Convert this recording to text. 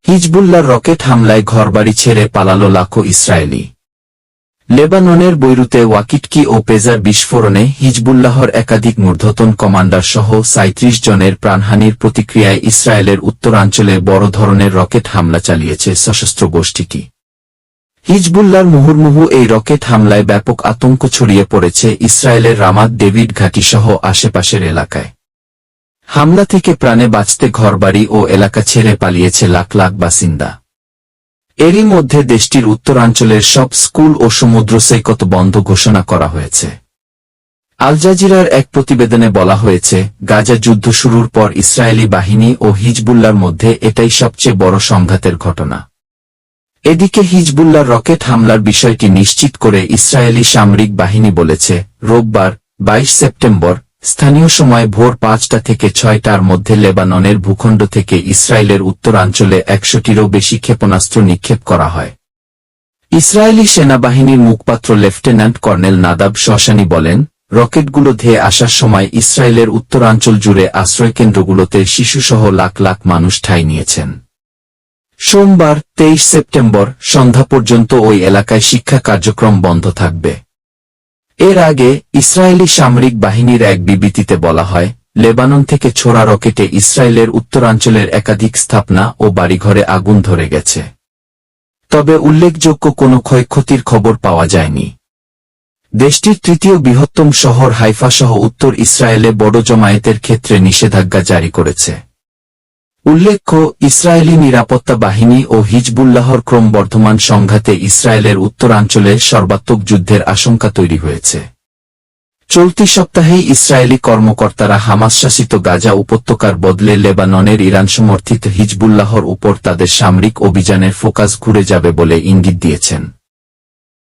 হিজবুল্লাহর rocket হামলায় ঘরবাড়ি ছেড়ে পালালো লাখো ইসরায়েলি। লেবাননের বৈরুতে ওয়াকিটকি ও পেজার বিস্ফোরণে হিজবুল্লাহর একাধিক ঊর্ধ্বতন কমান্ডার সহ ৩৭ জনের প্রাণহানির প্রতিক্রিয়ায় ইসরায়েলের উত্তরাঞ্চলে বড় ধরনের রকেট হামলা চালিয়েছে সশস্ত্র গোষ্ঠীটি। হিজবুল্লাহর মুহুর্মুহু এই রকেট হামলায় ব্যাপক আতঙ্ক ছড়িয়ে পড়েছে ইসরায়েলের রামাত ডেভিড ঘাঁটিসহ আশেপাশের এলাকায়। হামলা থেকে প্রাণে বাঁচতে ঘরবাড়ি ও এলাকা ছেড়ে পালিয়েছে লাখ লাখ বাসিন্দা। এরই মধ্যে দেশটির উত্তরাঞ্চলের সব স্কুল ও সমুদ্র সৈকত বন্ধ ঘোষণা করা হয়েছে। আল জাজিরার এক প্রতিবেদনে বলা হয়েছে, গাজা যুদ্ধ শুরুর পর ইসরায়েলি বাহিনী ও হিজবুল্লাহর মধ্যে এটাই সবচেয়ে বড় সংঘাতের ঘটনা। এদিকে হিজবুল্লাহর রকেট হামলার বিষয়টি নিশ্চিত করে ইসরায়েলি সামরিক বাহিনী বলেছে, রোববার ২২ সেপ্টেম্বর স্থানীয় সময় ভোর ৫টা থেকে ৬টার মধ্যে লেবাননের ভূখণ্ড থেকে ইসরায়েলের উত্তরাঞ্চলে ১০০টিরও বেশি ক্ষেপণাস্ত্র নিক্ষেপ করা হয়। ইসরায়েলি সেনাবাহিনীর মুখপাত্র লেফটেন্যান্ট কর্নেল নাদাব শশানি বলেন, রকেটগুলো ধেয়ে আসার সময় ইসরায়েলের উত্তরাঞ্চল জুড়ে আশ্রয়কেন্দ্রগুলোতে শিশুসহ লাখ লাখ মানুষ ঠাঁই নিয়েছেন। সোমবার ২৩ সেপ্টেম্বর সন্ধ্যা পর্যন্ত ওই এলাকায় শিক্ষা কার্যক্রম বন্ধ থাকবে। এর আগে ইসরায়েলি সামরিক বাহিনীর এক বিবৃতিতে বলা হয়, লেবানন থেকে ছোড়া রকেটে ইসরায়েলের উত্তরাঞ্চলের একাধিক স্থাপনা ও বাড়িঘরে আগুন ধরে গেছে। তবে উল্লেখযোগ্য কোনো ক্ষয়ক্ষতির খবর পাওয়া যায়নি। দেশটির তৃতীয় বৃহত্তম শহর হাইফা সহ উত্তর ইসরায়েলে বড় জমায়েতের ক্ষেত্রে নিষেধাজ্ঞা জারি করেছে। উল্লেখ্য, ইসরায়েলি নিরাপত্তা বাহিনী ও হিজবুল্লাহর ক্রমবর্ধমান সংঘাতে ইসরায়েলের উত্তরাঞ্চলে সর্বাত্মক যুদ্ধের আশঙ্কা তৈরি হয়েছে। চলতি সপ্তাহেই ইসরায়েলি কর্মকর্তারা হামাস শাসিত গাজা উপত্যকার বদলে লেবাননের ইরান সমর্থিত হিজবুল্লাহর উপর তাদের সামরিক অভিযানের ফোকাস ঘুরে যাবে বলে ইঙ্গিত দিয়েছেন।